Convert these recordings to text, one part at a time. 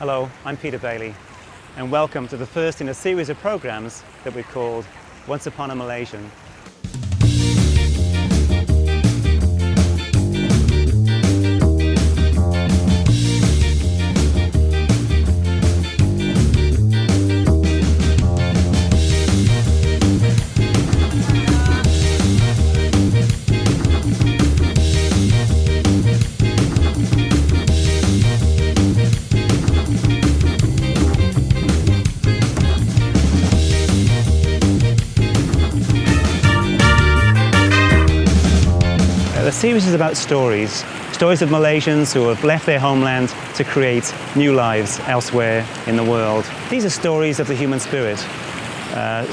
Hello, I'm Peter Bailey, and welcome to the first in a series of programs that we've called Once Upon a Malaysian. The series is about stories of Malaysians who have left their homeland to create new lives elsewhere in the world. These are stories of the human spirit,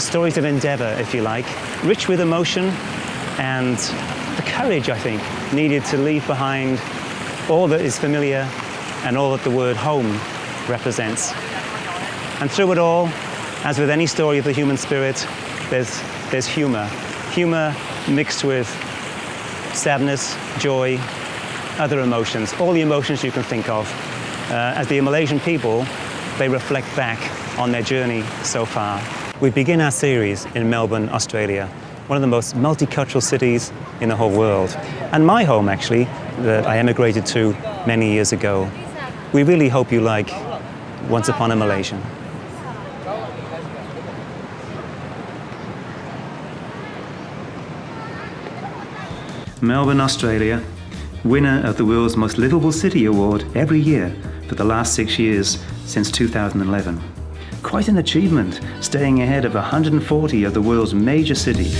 stories of endeavour, if you like, rich with emotion and the courage, I think, needed to leave behind all that is familiar and all that the word home represents. And through it all, as with any story of the human spirit, there's humour. Humour mixed with sadness, joy, other emotions, all the emotions you can think of. As the Malaysian people, they reflect back on their journey so far. We begin our series in Melbourne, Australia, one of the most multicultural cities in the whole world. And my home, actually, that I emigrated to many years ago. We really hope you like Once Upon a Malaysian. Melbourne, Australia, winner of the world's most livable city award every year for the last 6 years since 2011. Quite an achievement, staying ahead of 140 of the world's major cities.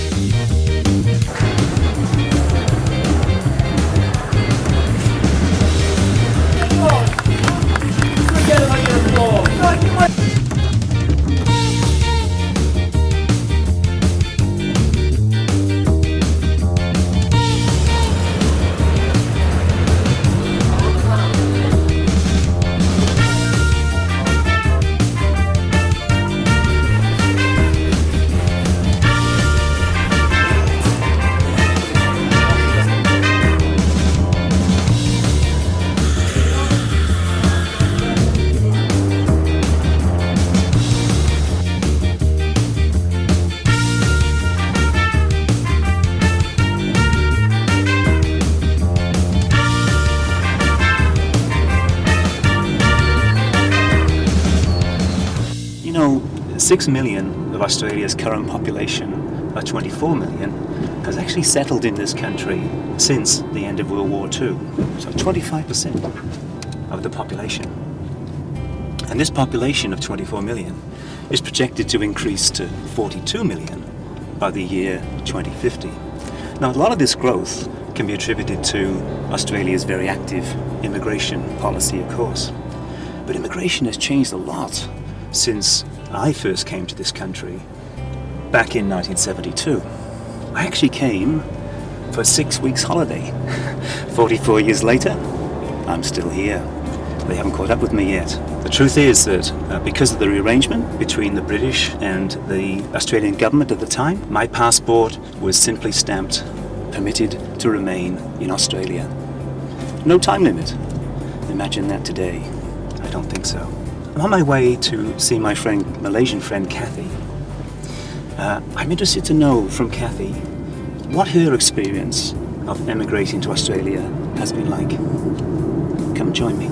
You know, 6 million of Australia's current population, of 24 million, has actually settled in this country since the end of World War II. So 25% of the population. And this population of 24 million is projected to increase to 42 million by the year 2050. Now, a lot of this growth can be attributed to Australia's very active immigration policy, of course. But immigration has changed a lot since I first came to this country back in 1972. I actually came for a 6 weeks holiday. 44 years later, I'm still here. They haven't caught up with me yet. The truth is that because of the rearrangement between the British and the Australian government at the time, my passport was simply stamped permitted to remain in Australia. No time limit. Imagine that today. I don't think so. I'm on my way to see my Malaysian friend Kathy. I'm interested to know from Kathy what her experience of emigrating to Australia has been like. Come join me.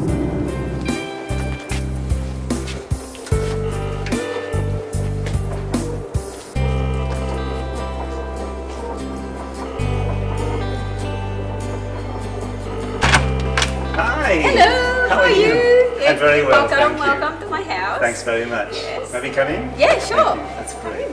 Hi! Hello! How are you? I'm very well, welcome, thank you. welcome to my house. Thanks very much. Yes. Let me come in? Yeah, sure. Thank you. That's great.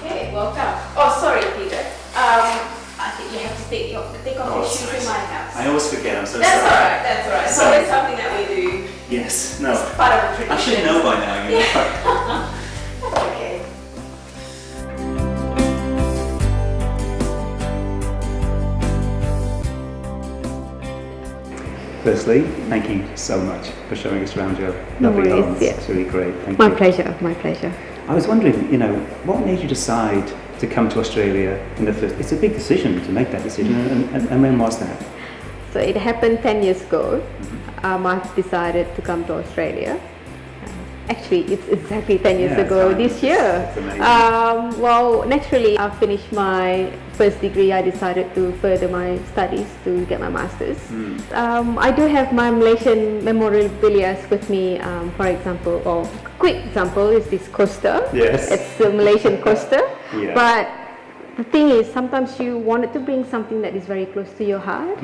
Okay, welcome. Oh, sorry, Peter. I think you have to take off your shoes in my house. I always forget, I'm so That's sorry. alright, that's alright. It's always something that we do. Yes, no. It's part of the tradition. I should know by now, you know. Yeah. That's okay. Firstly, thank you so much for showing us around your No lovely worries, homes. yeah. It's really great. Thank My you. pleasure, my pleasure. I was wondering, you know, what made you decide to come to Australia in the first? It's a big decision to make that decision, and when was that? So it happened 10 years ago. I've decided to come to Australia. Actually, it's exactly 10 years ago this year. Well, naturally, I finished my first degree. I decided to further my studies to get my master's. I do have my Malaysian memorabilia with me. For example, or quick example is this coaster. Yes. It's a Malaysian coaster. Yeah. But the thing is, sometimes you wanted to bring something that is very close to your heart,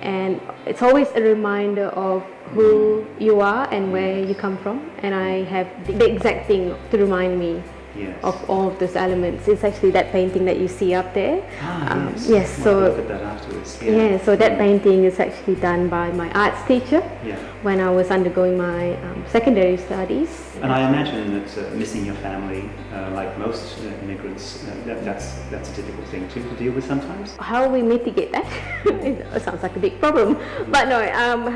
and it's always a reminder of who you are and where you come from. And I have the exact thing to remind me of all of those elements. It's actually that painting that you see up there. Yes. So look at that afterwards. so that painting is actually done by my arts teacher when I was undergoing my secondary studies. And I imagine that missing your family, like most immigrants, that's a difficult thing to deal with sometimes. How we mitigate that? It sounds like a big problem, but no.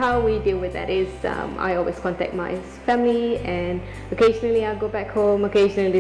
How we deal with that is I always contact my family, and occasionally I go back home. Occasionally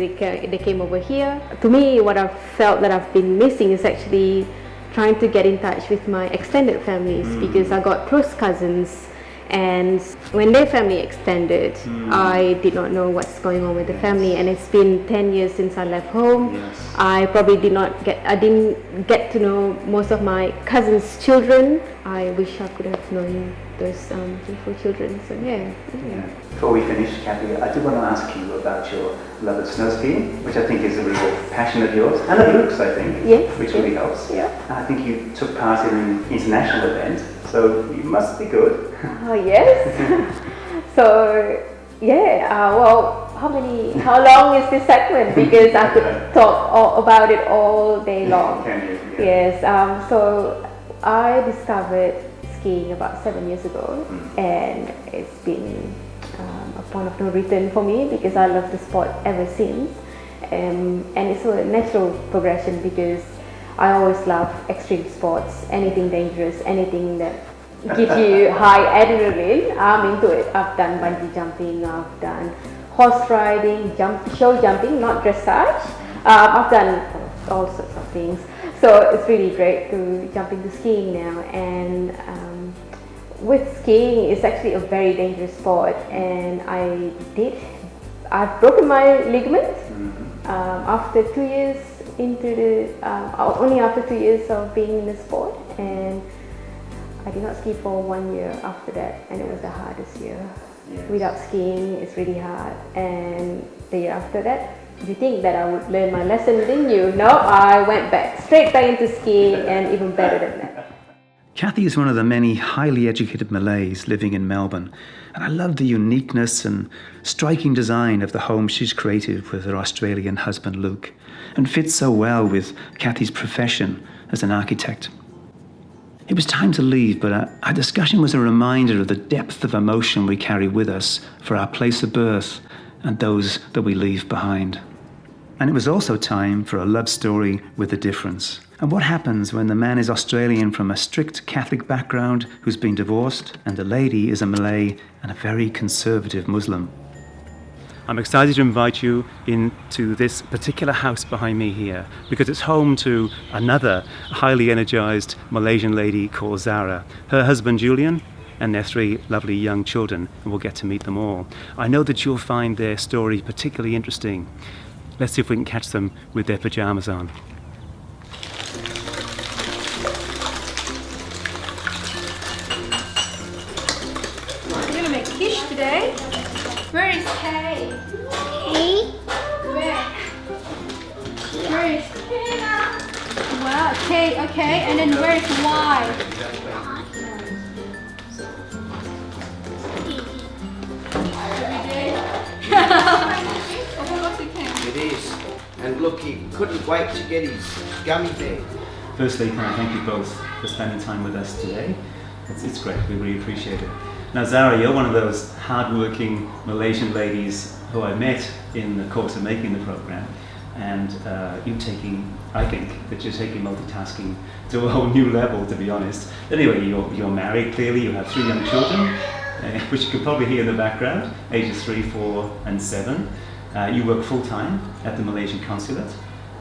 they came over here. To me, what I've felt that I've been missing is actually trying to get in touch with my extended families, because I got close cousins. And when their family extended, I did not know what's going on with the family, and it's been 10 years since I left home. I probably didn't get to know most of my cousins' children. I wish I could have known those beautiful children. So Before we finish, Kathy, I do want to ask you about your love of snow skiing, which I think is a real passion of yours, and of Luke's, I think, which really helps. And I think you took part in an international event, so you must be good. Oh yes. So well, how long is this segment? Because I could talk about it all day long. Yes. So I discovered skiing about 7 years ago, and it's been a point of no return for me, because I love the sport ever since. And it's a natural progression, because I always love extreme sports, anything dangerous, anything that gives you high adrenaline. I'm into it. I've done bungee jumping, I've done horse riding, show jumping, not dressage. I've done all sorts of things. So it's really great to jump into skiing now. And with skiing, it's actually a very dangerous sport. And I've broken my ligament after 2 years only after 2 years of being in the sport. And I did not ski for 1 year after that, and it was the hardest year. Without skiing, it's really hard. And the year after that, you think that I would learn my lesson, didn't you? No, I went straight back into skiing, and even better than that. Kathy is one of the many highly educated Malays living in Melbourne, and I love the uniqueness and striking design of the home she's created with her Australian husband Luke, and fits so well with Kathy's profession as an architect. It was time to leave, but our discussion was a reminder of the depth of emotion we carry with us for our place of birth and those that we leave behind. And it was also time for a love story with a difference. And what happens when the man is Australian from a strict Catholic background who's been divorced, and the lady is a Malay and a very conservative Muslim? I'm excited to invite you into this particular house behind me here, because it's home to another highly energized Malaysian lady called Zara, her husband Julian, and their 3 lovely young children, and we'll get to meet them all. I know that you'll find their story particularly interesting. Let's see if we can catch them with their pajamas on. We're gonna make quiche today. Where is Kay? Where? Where is Kay? Wow, K, okay, and then where is Y? It is. And look, he couldn't wait to get his gummy bear. Firstly, can I thank you both for spending time with us today. It's great, we really appreciate it. Now Zara, you're one of those hard-working Malaysian ladies who I met in the course of making the program, and I think that you're taking multitasking to a whole new level, to be honest. Anyway, you're married, clearly, you have 3 young children, which you could probably hear in the background, ages 3, 4 and 7. You work full-time at the Malaysian consulate.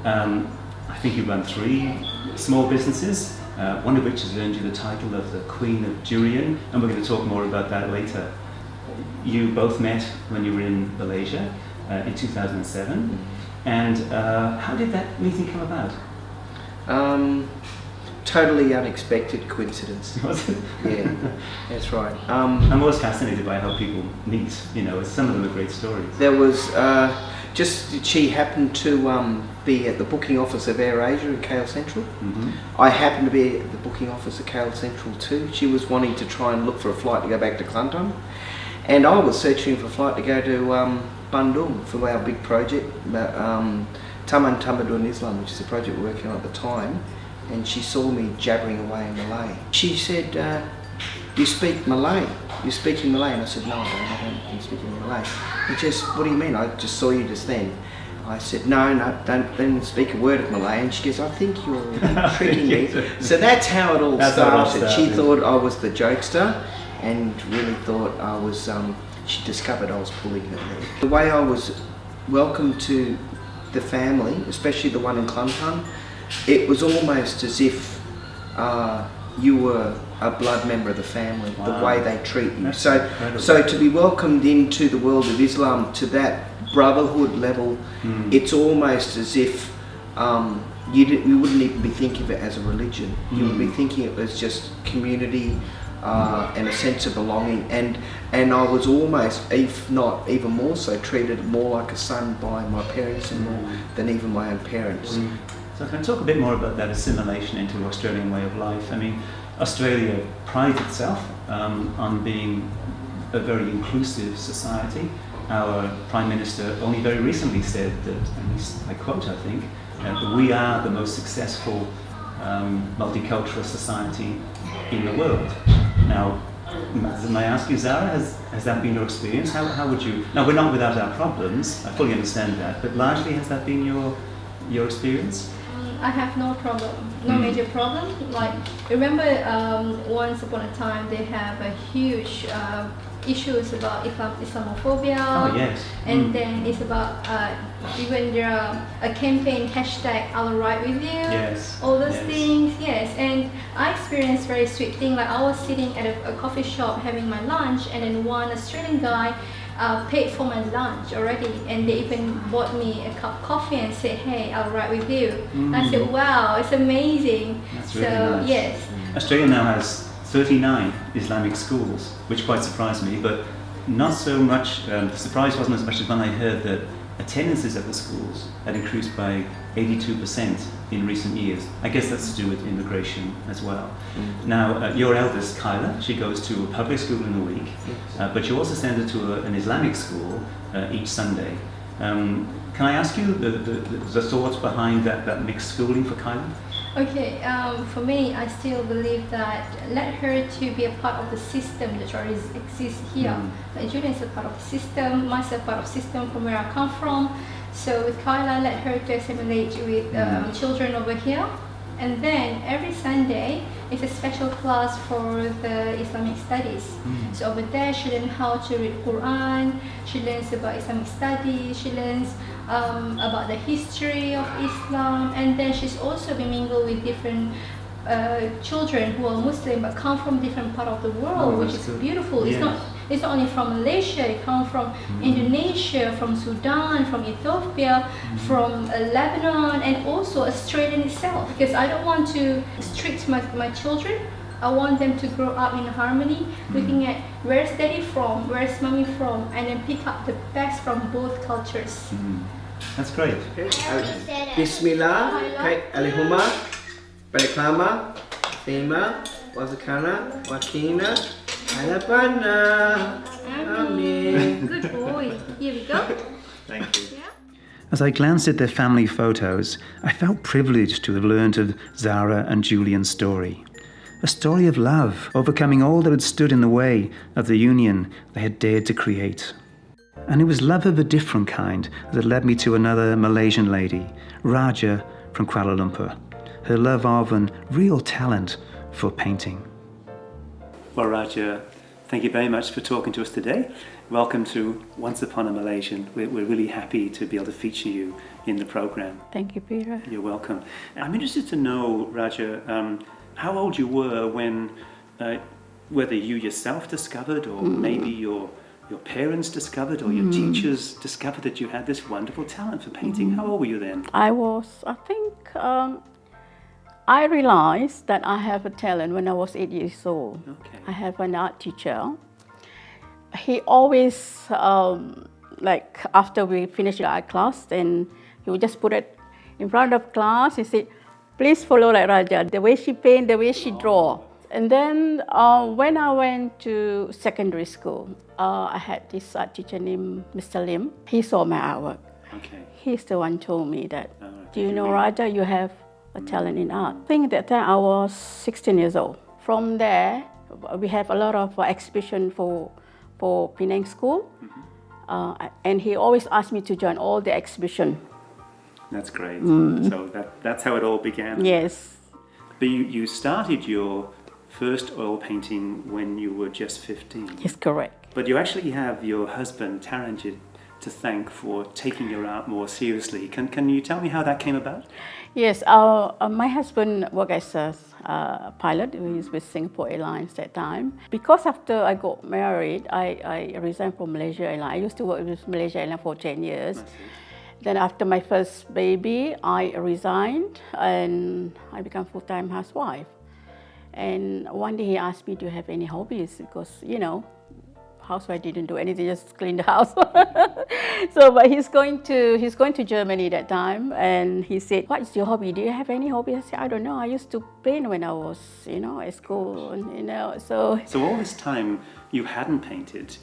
I think you run 3 small businesses, one of which has earned you the title of the Queen of Durian, and we're going to talk more about that later. You both met when you were in Malaysia in 2007, and how did that meeting come about? Totally unexpected coincidence. Was it? Yeah, that's right. I'm always fascinated by how people meet, you know, some of them are great stories. There was she happened to be at the booking office of AirAsia in KL Central. Mm-hmm. I happened to be at the booking office of KL Central too. She was wanting to try and look for a flight to go back to Kelantan, and I was searching for a flight to go to Bandung for our big project, Taman Tamadun Islam, which is a project we're working on at the time. And she saw me jabbering away in Malay. She said, "You speak Malay? You speak in Malay?" And I said, "No, I don't speak in Malay." And she says, "What do you mean? I just saw you just then." I said, "No, don't speak a word of Malay." And she goes, "I think you're tricking me." So that's how it all started. She thought I was the jokester, and really thought I was. She discovered I was pulling her leg. The way I was welcomed to the family, especially the one in Kelantan, it was almost as if you were a blood member of the family. Wow. The way they treat you. So to be welcomed into the world of Islam to that brotherhood level, it's almost as if you wouldn't even be thinking of it as a religion. You would be thinking it was just community and a sense of belonging. And I was almost, if not even more so, treated more like a son by my parents and more than even my own parents. So can I talk a bit more about that assimilation into the Australian way of life? I mean, Australia prides itself on being a very inclusive society. Our Prime Minister only very recently said that, at least I quote, I think, that we are the most successful multicultural society in the world. Now, may I ask you, Zara, has that been your experience? How would you... Now, we're not without our problems, I fully understand that, but largely has that been your experience? I have no problem, no major problem. Like, remember once upon a time they have a huge issues about Islamophobia. Oh yes. And then it's about even there are a campaign hashtag I'll ride with you. Yes. All those things, yes. And I experienced very sweet thing. Like I was sitting at a coffee shop having my lunch, and then one Australian guy paid for my lunch already, and they even bought me a cup of coffee and said, "Hey, I'll ride with you." I said, "Wow, it's amazing." That's really nice. Yes. Australia now has 39 Islamic schools, which quite surprised me, but not so much. The surprise wasn't as much as when I heard that attendances at the schools had increased by 82% in recent years. I guess that's to do with immigration as well. Now, your eldest, Kyla, she goes to a public school in a week, but you also send her to an Islamic school each Sunday. Can I ask you the thoughts behind that mixed schooling for Kyla? Okay, for me, I still believe that let her to be a part of the system that already exists here. Julian is a part of the system, myself part of the system from where I come from. So with Kyla, let her to assimilate with children over here. And then every Sunday is a special class for the Islamic studies. So over there she learns how to read Quran, she learns about Islamic studies, she learns about the history of Islam, and then she's also been mingled with different children who are Muslim but come from different part of the world, which is beautiful. Yes. It's not only from Malaysia, they come from Indonesia, from Sudan, from Ethiopia, from Lebanon, and also Australia itself. Because I don't want to restrict my children. I want them to grow up in harmony, looking at where's daddy from, where's mommy from, and then pick up the best from both cultures. That's great. Bismillah, Alihuma, Baraklama, Thema, Wazakana, Wakina, Alabana. Amen. Good boy. Here we go. Thank you. Yeah. As I glanced at their family photos, I felt privileged to have learned of Zara and Julian's story. A story of love, overcoming all that had stood in the way of the union they had dared to create. And it was love of a different kind that led me to another Malaysian lady, Raja from Kuala Lumpur. Her love of and real talent for painting. Well, Raja, thank you very much for talking to us today. Welcome to Once Upon a Malaysian. We're really happy to be able to feature you in the program. Thank you, Peter. You're welcome. I'm interested to know, Raja, how old you were when, whether you yourself discovered or maybe your parents discovered or your teachers discovered that you had this wonderful talent for painting. How old were you then? I think, I realized that I have a talent when I was 8 years old. Okay. I have an art teacher. He always, like after we finished the art class, then he would just put it in front of class. He said, please follow like Raja, the way she paint, the way she draw. And then when I went to secondary school, I had this art teacher named Mr. Lim. He saw my artwork. Okay. He's the one told me that, do you know, Raja, you have a talent in art. I think at that time I was 16 years old. From there, we have a lot of exhibition for Penang School. And he always asked me to join all the exhibition. That's great. So that's how it all began. Yes. But you started your first oil painting when you were just 15. Yes, correct. But you actually have your husband, Taranjit, to thank for taking your art more seriously. Can you tell me how that came about? Yes, my husband worked as a pilot. He was with Singapore Airlines at that time. Because after I got married, I resigned from Malaysia Airlines. I used to work with Malaysia Airlines for 10 years. Then after my first baby, I resigned and I became full-time housewife. And one day he asked me, do you have any hobbies? Because, you know, housewife didn't do anything, just clean the house. So, but he's going to Germany that time, and he said, what is your hobby? Do you have any hobby? I said, I don't know. I used to paint when I was, at school, So all this time you hadn't painted,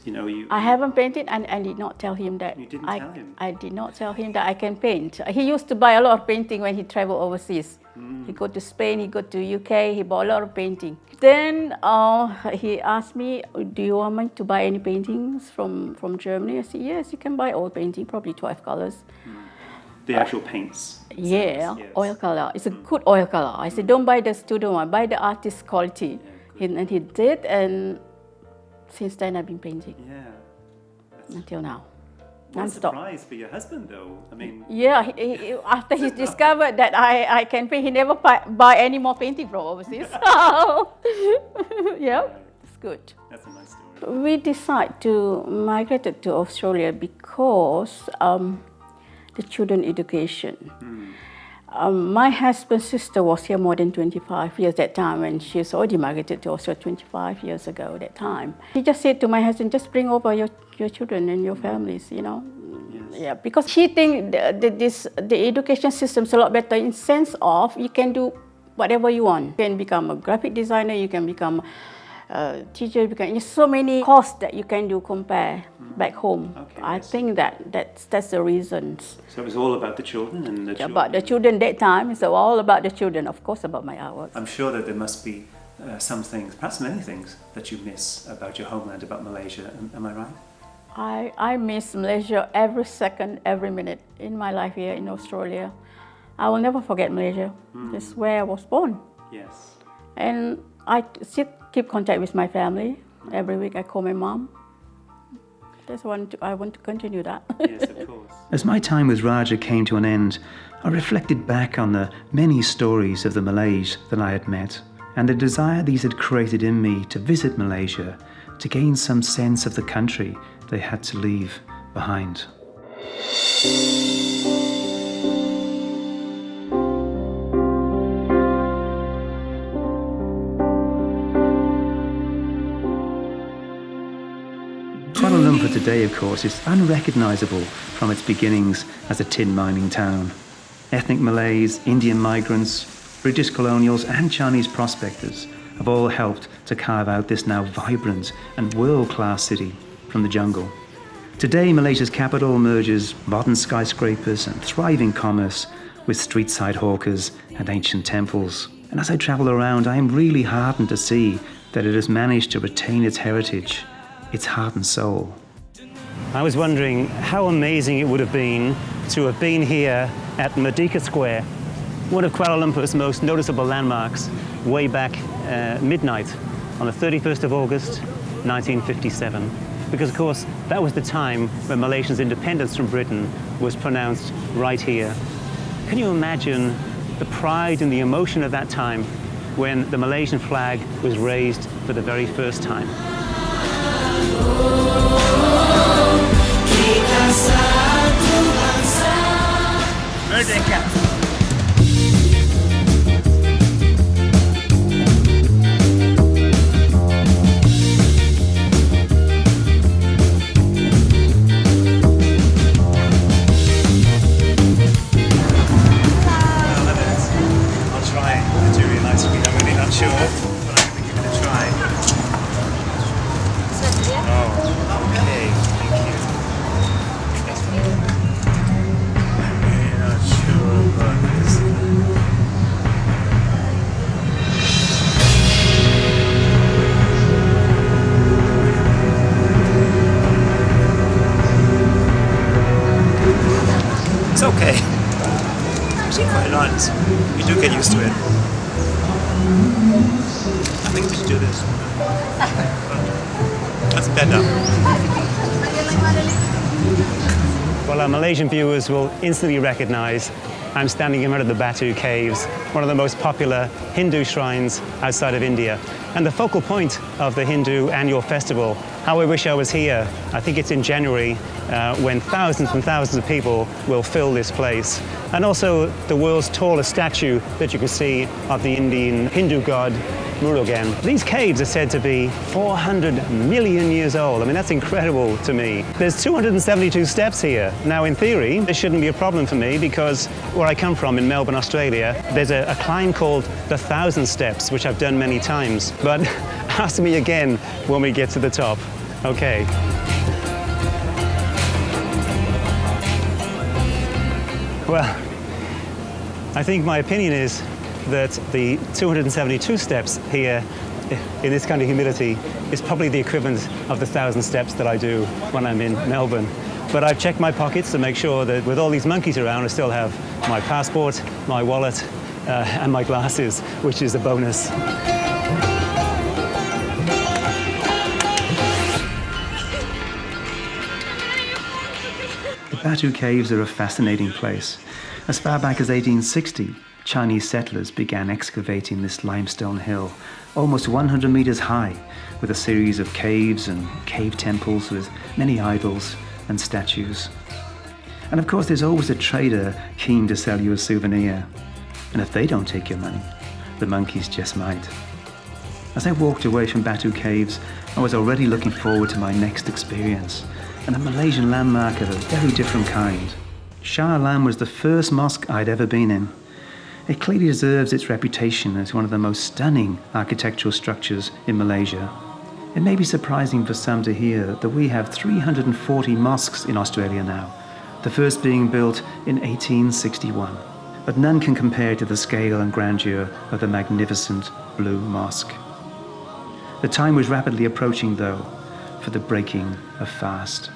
I haven't painted, and I did not tell him that. You didn't tell him? I did not tell him that I can paint. He used to buy a lot of painting when he traveled overseas. He go to Spain, he go to UK, he bought a lot of painting. Then he asked me, do you want me to buy any paintings from Germany? I said, yes, you can buy oil painting, probably 12 colors. The actual paints? Yeah, yes. Oil color. It's a good oil color. I said, don't buy the student one, buy the artist quality. And he did, and since then I've been painting. Yeah. Until now. What a Non-stop. surprise for your husband, though. I mean... Yeah, after he discovered that I can paint, he never buy any more painting from overseas. Yeah, it's good. That's a nice story. We decided to migrate to Australia because the children education. My husband's sister was here more than 25 years that time, and she's already migrated to Australia 25 years ago that time. He just said to my husband, just bring over your children and your families, Yes. Yeah, because she think the education system's a lot better in sense of you can do whatever you want. You can become a graphic designer, you can become a teacher, there's so many courses that you can do compare back home. Okay, I yes. think that's the reasons. So it was all about the children and the children. About the children that time, it's all about the children, of course, about my artwork. I'm sure that there must be some things, perhaps many things, that you miss about your homeland, about Malaysia. Am I right? I miss Malaysia every second, every minute in my life here in Australia. I will never forget Malaysia. It's where I was born. Yes. And I still keep contact with my family. Every week I call my mom. I want to continue that. Yes, of course. As my time with Raja came to an end, I reflected back on the many stories of the Malays that I had met and the desire these had created in me to visit Malaysia to gain some sense of the country they had to leave behind. Kuala Lumpur today, of course, is unrecognisable from its beginnings as a tin mining town. Ethnic Malays, Indian migrants, British colonials and Chinese prospectors have all helped to carve out this now vibrant and world-class city from the jungle. Today, Malaysia's capital merges modern skyscrapers and thriving commerce with street-side hawkers and ancient temples. And as I travel around, I am really heartened to see that it has managed to retain its heritage, its heart and soul. I was wondering how amazing it would have been to have been here at Merdeka Square, one of Kuala Lumpur's most noticeable landmarks, way back midnight on the 31st of August, 1957. Because, of course, that was the time when Malaysia's independence from Britain was pronounced right here. Can you imagine the pride and the emotion of that time when the Malaysian flag was raised for the very first time. Merdeka! Sure, but I'm going to give it a try. Oh, okay, thank you. I'm really not sure about this. It's okay. Actually quite nice. You do get used to it. I think we should do this. That's better. Well, our Malaysian viewers will instantly recognize I'm standing in front of the Batu Caves, one of the most popular Hindu shrines outside of India, and the focal point of the Hindu annual festival. How I wish I was here. I think it's in January when thousands and thousands of people will fill this place. And also the world's tallest statue that you can see of the Indian Hindu god Murugan. These caves are said to be 400 million years old. I mean, that's incredible to me. There's 272 steps here. Now, in theory, this shouldn't be a problem for me because where I come from in Melbourne, Australia, there's a climb called the 1,000 Steps, which I've done many times. But ask me again when we get to the top. Okay. Well, I think my opinion is that the 272 steps here in this kind of humidity is probably the equivalent of the 1,000 steps that I do when I'm in Melbourne. But I've checked my pockets to make sure that with all these monkeys around, I still have my passport, my wallet, and my glasses, which is a bonus. The Batu Caves are a fascinating place. As far back as 1860, Chinese settlers began excavating this limestone hill, almost 100 meters high, with a series of caves and cave temples with many idols and statues. And of course, there's always a trader keen to sell you a souvenir. And if they don't take your money, the monkeys just might. As I walked away from Batu Caves, I was already looking forward to my next experience, and a Malaysian landmark of a very different kind. Shah Alam was the first mosque I'd ever been in. It clearly deserves its reputation as one of the most stunning architectural structures in Malaysia. It may be surprising for some to hear that we have 340 mosques in Australia now, the first being built in 1861. But none can compare to the scale and grandeur of the magnificent Blue Mosque. The time was rapidly approaching, though, for the breaking of fast.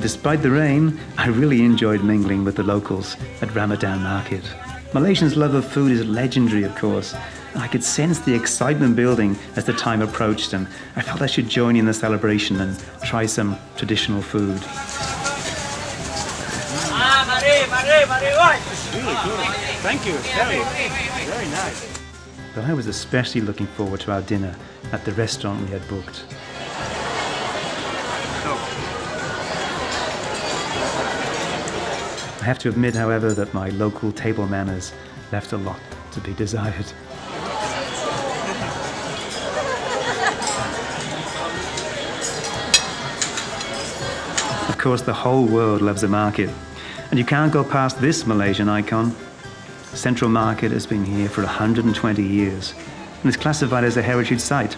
Despite the rain, I really enjoyed mingling with the locals at Ramadan Market. Malaysians' love of food is legendary, of course. I could sense the excitement building as the time approached, and I felt I should join in the celebration and try some traditional food. Really good. Thank you. Very nice. But I was especially looking forward to our dinner at the restaurant we had booked. I have to admit, however, that my local table manners left a lot to be desired. Of course, the whole world loves a market, and you can't go past this Malaysian icon. Central Market has been here for 120 years and is classified as a heritage site.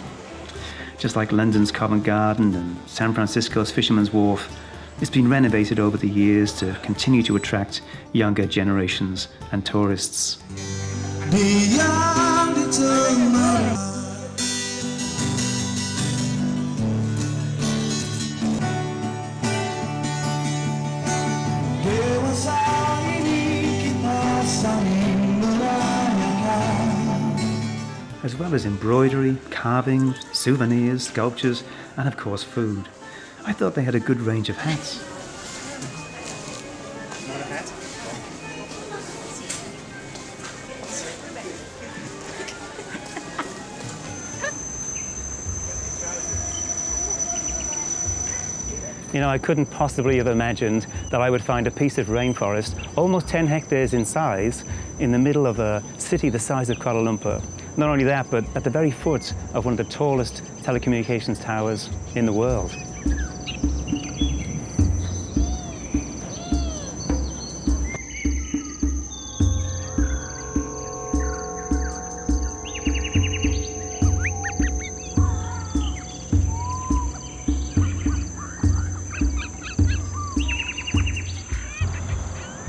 Just like London's Covent Garden and San Francisco's Fisherman's Wharf, it's been renovated over the years to continue to attract younger generations and tourists. As well as embroidery, carving, souvenirs, sculptures, and of course food. I thought they had a good range of hats. You know, I couldn't possibly have imagined that I would find a piece of rainforest, almost 10 hectares in size, in the middle of a city the size of Kuala Lumpur. Not only that, but at the very foot of one of the tallest telecommunications towers in the world.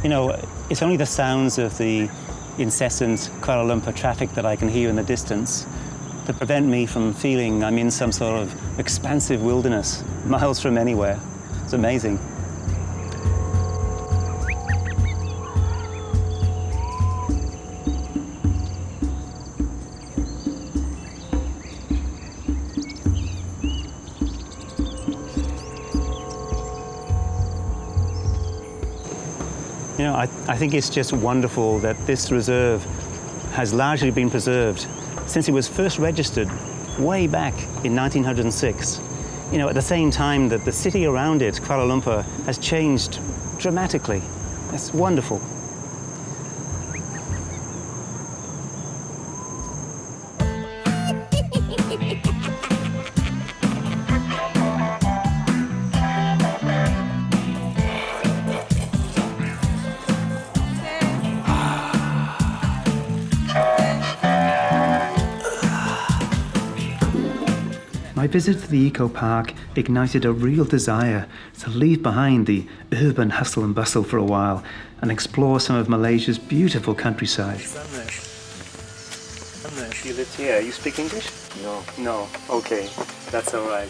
You know, it's only the sounds of the incessant Kuala Lumpur traffic that I can hear in the distance that prevent me from feeling I'm in some sort of expansive wilderness, miles from anywhere. It's amazing. You know, I think it's just wonderful that this reserve has largely been preserved since it was first registered way back in 1906. You know, at the same time that the city around it, Kuala Lumpur, has changed dramatically. It's wonderful. My visit to the Eco Park ignited a real desire to leave behind the urban hustle and bustle for a while and explore some of Malaysia's beautiful countryside. Unless you lived here, you speak English? No. No, okay, that's all right.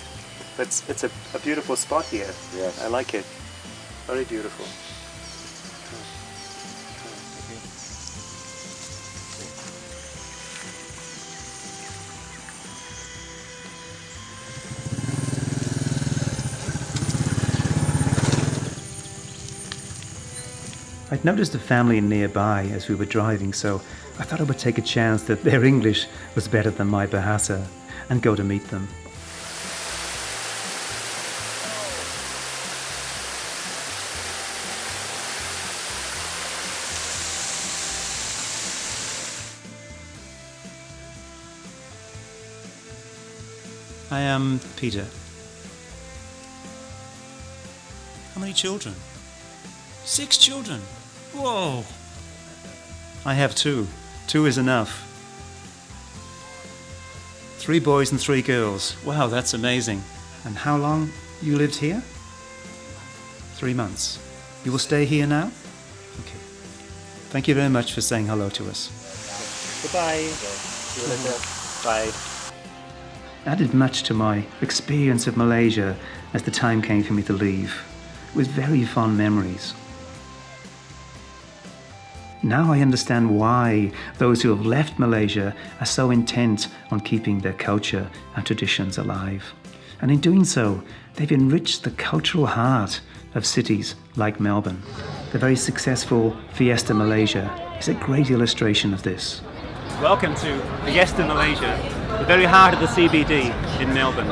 But it's a beautiful spot here. Yes. I like it. Very beautiful. I'd noticed a family nearby as we were driving, so I thought I would take a chance that their English was better than my Bahasa and go to meet them. I am Peter. How many children? 6 children. Whoa. I have 2. 2 is enough. 3 boys and 3 girls. Wow, that's amazing. And how long you lived here? 3 months. You will stay here now? Okay. Thank you very much for saying hello to us. Goodbye. See you later. Bye. Added much to my experience of Malaysia as the time came for me to leave, with very fond memories. Now I understand why those who have left Malaysia are so intent on keeping their culture and traditions alive. And in doing so, they've enriched the cultural heart of cities like Melbourne. The very successful Fiesta Malaysia is a great illustration of this. Welcome to Fiesta Malaysia, the very heart of the CBD in Melbourne.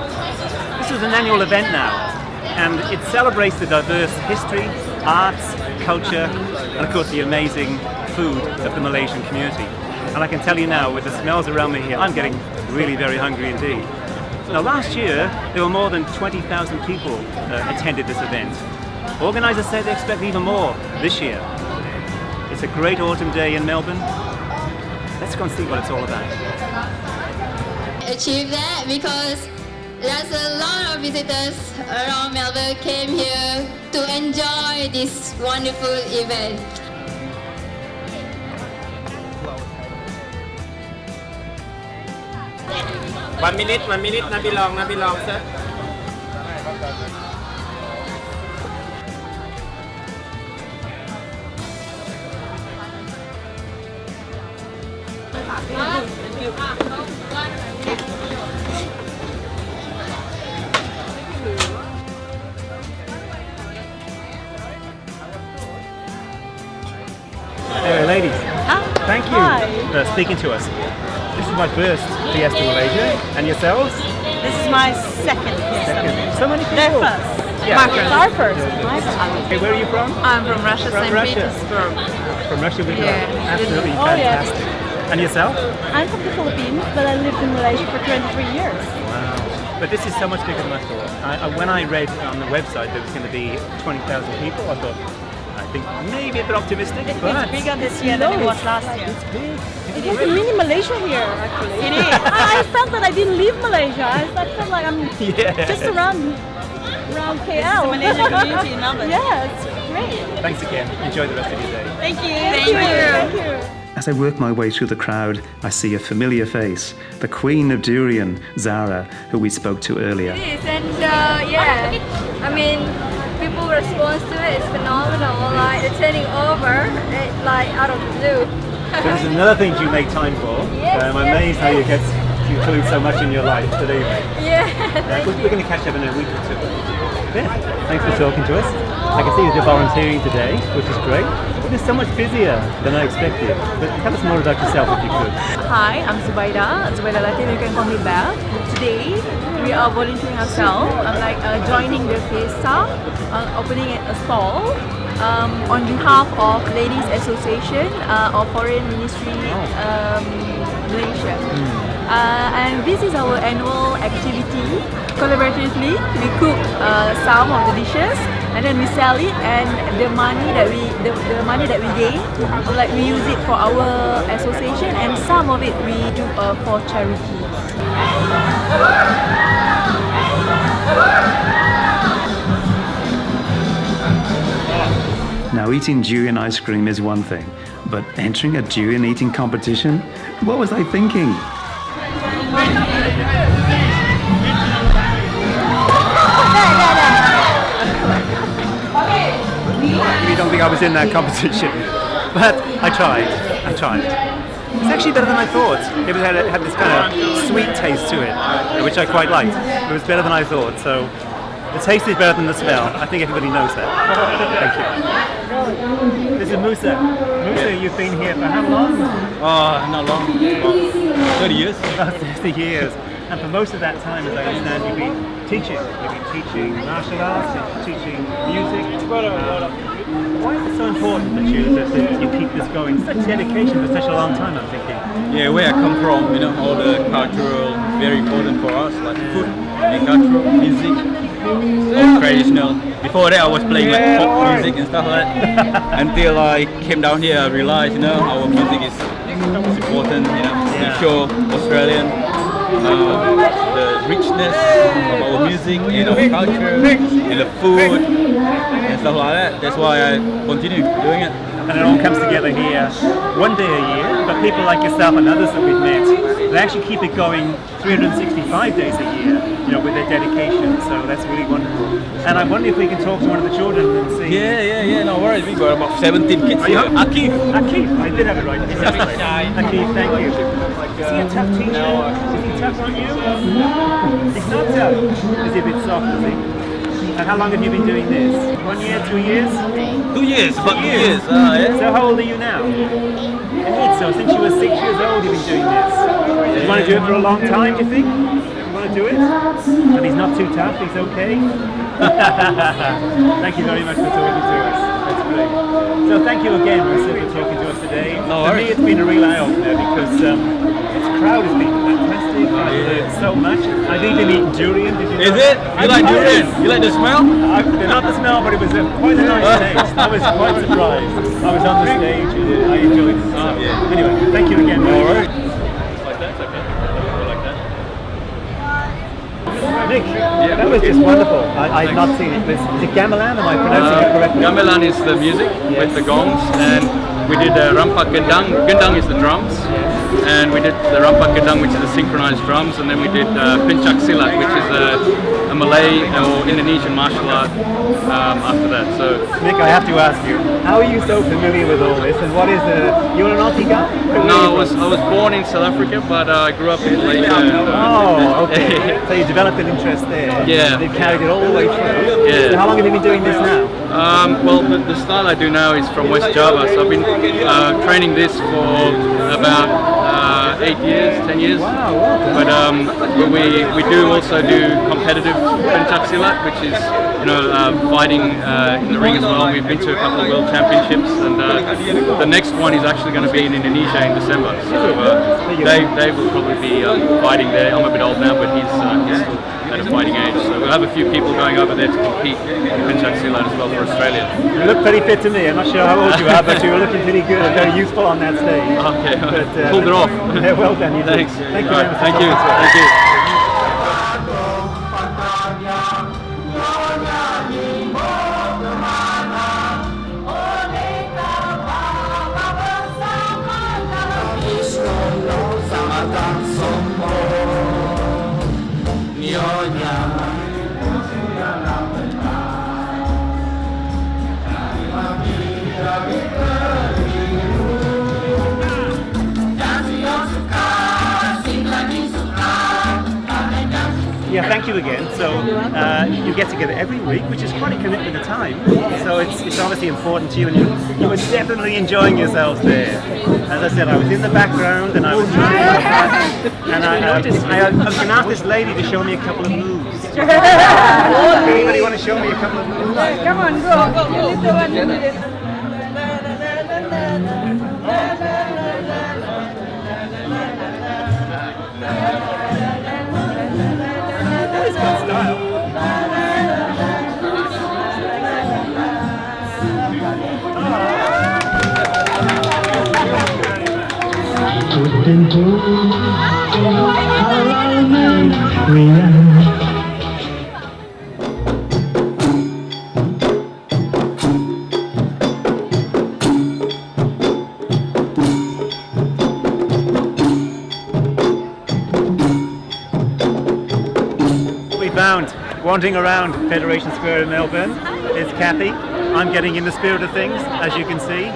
This is an annual event now, and it celebrates the diverse history, arts, culture, and of course the amazing food of the Malaysian community. And I can tell you now, with the smells around me here, I'm getting really very hungry indeed. Now last year, there were more than 20,000 people attended this event. Organisers say they expect even more this year. It's a great autumn day in Melbourne. Let's go and see what it's all about. Achieve that because there's a lot of visitors around Melbourne came here to enjoy this wonderful event. 1 minute, not be long, sir. ladies. Thank you Hi. for speaking to us. This is my first Fiesta Malaysia, and yourselves? This is my second Fiesta. So many people. They're first. Yeah. Our first. Hey, where are you from? I'm from Russia, From St. Russia. Petersburg. From Russia, we Yeah. absolutely Oh, yeah. fantastic. And yourself? I'm from the Philippines, but I lived in Malaysia for 23 years. Wow. But this is so much bigger than I thought. When I read on the website there was going to be 20,000 people, I thought, I think maybe a bit optimistic, but It's bigger this year than it was last year. it's big. It was a mini Malaysia here, actually. It is. I felt that I didn't leave Malaysia. I felt like I'm Yeah. just around KL. This is the Malaysian community in Melbourne. Yeah, it's great. Thanks again. Enjoy the rest of your day. Thank you. Thank you. As I work my way through the crowd, I see a familiar face, the Queen of Durian, Zara, who we spoke to earlier. It is, and I mean, people's response to it is phenomenal. Like the turning over, it's like out of the blue. There's another thing you make time for. Yes, I'm yes, amazed how you yes. get to include so much in your life today. Yeah, thank We're you. going to catch up in a week or two. Beth, thanks for talking to us. I can see you're volunteering today, which is great. It is so much busier than I expected. But tell us more about yourself if you could. Hi, I'm Zubaida Latin, you can call me Belle. Today, we are volunteering ourselves, joining the Fiesta, opening a stall on behalf of Ladies Association of Foreign Ministry Malaysia. And this is our annual activity. Collaboratively, we cook some of the dishes and then we sell it, and the money that we gain, like we use it for our association, and some of it we do for charity. Now, eating durian ice cream is one thing, but entering a durian eating competition? What was I thinking? You don't think I was in that competition, but I tried. It's actually better than I thought. It had this kind of sweet taste to it, which I quite liked. It was better than I thought, so the taste is better than the smell. I think everybody knows that. Thank you. This is Musa. Musa, you've been here for how long? Not long. 30 years. About 30 years. And for most of that time, as I understand, you've been teaching. You've been teaching martial arts, teaching music. Why is it so important that you keep this going? Such dedication for such a long time, I'm thinking. Yeah, where I come from, all the cultural, very important for us, like food and cultural, music, all traditional. Before that, I was playing like pop music and stuff like that. Until I came down here, I realized, our music is important, to show Australian the richness of our music and our culture and the food and stuff like that. That's why I continue doing it. And it all comes together here one day a year, but people like yourself and others that we've met, they actually keep it going 365 days a year, with their dedication, so that's really wonderful. And I wonder if we can talk to one of the children and see... Yeah, no worries, we got about 17 kids here. Akif, I did have it right. Akif, thank you. Is he a tough teacher? Is he tough on you? He's not tough. Is he a bit soft, is he? And how long have you been doing this? 1 year, 2 years? 2 years, about 2 years. So how old are you now? 8. So since you were 6 years old, you've been doing this. Do you want to do it for a long time, do you think? You want to do it? And he's not too tough, he's okay? Thank you very much for talking to us. That's great. So thank you again, Marissa, for talking to us today. For me, it's been a real eye-opener because this crowd has been fantastic. I've learned so much. I've even eaten durian. Did you know? Is it? You like durian? You like the smell? Not the smell, but it was quite a nice taste. I was quite surprised. I was on the stage and I enjoyed it. So, anyway, thank you again. All right. Like that, okay. Like that. Nick, that was just wonderful. I've not seen it. Is it gamelan? Am I pronouncing it correctly? Gamelan is the music with the gongs, and we did rampak gendang. Gendang is the drums, and we did the rampak gendang, which is the synchronized drums, and then we did pencak silat, which is a Malay or Indonesian martial art after that. So Nick, I have to ask you, How are you so familiar with all this? And what is you're an Aussie guy? No, I was born in South Africa, but I grew up in Malaysia. Oh, okay. So you developed an interest there. Yeah. You've carried it all the way through. Yeah. So how long have you been doing this now? Well, the style I do now is from West Java, so I've been training this for about 8 years, 10 years. Wow, well done. But we do also do competitive pencak silat, which is fighting in the ring as well. We've been to a couple of world championships, and the next one is actually going to be in Indonesia in December. So they will probably be fighting there. I'm a bit old now, but he's at a fighting age. So we'll have a few people going over there to compete in pencak silat as well for Australia. You look pretty fit to me. I'm not sure how old you are, but you were looking pretty good and very youthful on that stage. Okay, but, pulled it off. Yeah, well done. You did. Thanks. Thank you All very right, much. Thank you. Thank you. Yeah, thank you again. So you get together every week, which is quite a commitment of time. So it's obviously important to you, and you were definitely enjoying yourselves there. As I said, I was in the background and I was trying to look at, and I was going to ask this lady to show me a couple of moves. Anybody want to show me a couple of moves? Come on, go. You little one, you did it. It's got style. Wandering around Federation Square in Melbourne is Kathy. I'm getting in the spirit of things, as you can see.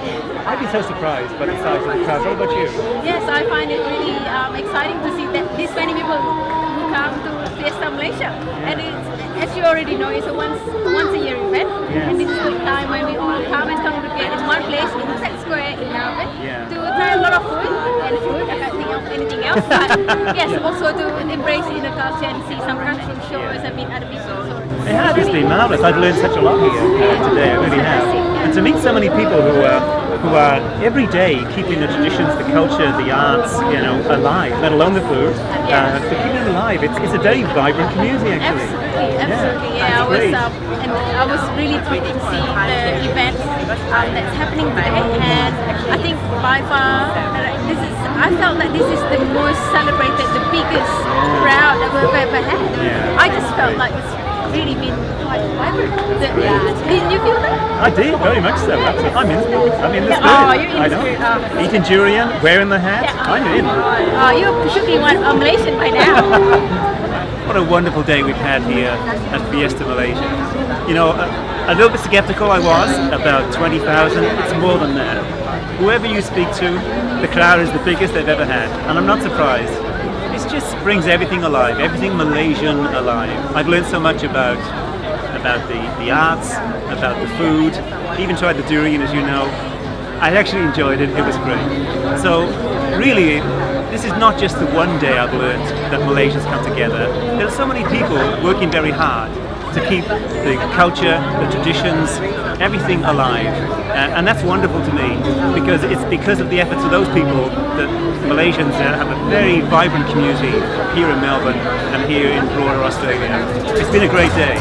I'd be so surprised by the size of the crowd. What about you? Yes, I find it really exciting to see that this many people who come to Fiesta Malaysia. And it's, as you already know, it's a once a year event. Yes. And this is the time when we all come and congregate in one place in Fed Square in Melbourne to try a lot of food. And food, I can't think of anything else. But yes, also to embrace inner culture and see some cultural shows and meet other people. So it has been marvellous. I've learned such a lot here today. I really have. And to meet so many people who are every day keeping the traditions, the culture, the arts, alive, let alone the food. To keep them alive, it's a very vibrant community actually. Absolutely. Yeah, I was really thrilled to see the event that's happening today, and I think by far I felt that this is the most celebrated, the biggest crowd that we've ever had. I just felt like it's really been quite vibrant. Didn't you feel that? I did, very much so. Absolutely. I'm in the spirit. Oh, you're in the spirit. Eating durian, wearing the hat. I'm in. You should be a Malaysian by now. What a wonderful day we've had here at Fiesta Malaysia. A little bit skeptical I was about 20,000. It's more than that. Whoever you speak to, the crowd is the biggest they've ever had, and I'm not surprised. It just brings everything alive, everything Malaysian alive. I've learned so much about the arts, about the food, even tried the durian, as you know. I actually enjoyed it, it was great. So really, this is not just the one day I've learned that Malaysians come together. There are so many people working very hard to keep the culture, the traditions, everything alive. And that's wonderful to me, because it's because of the efforts of those people that Malaysians have a very vibrant community here in Melbourne and here in broader Australia. It's been a great day.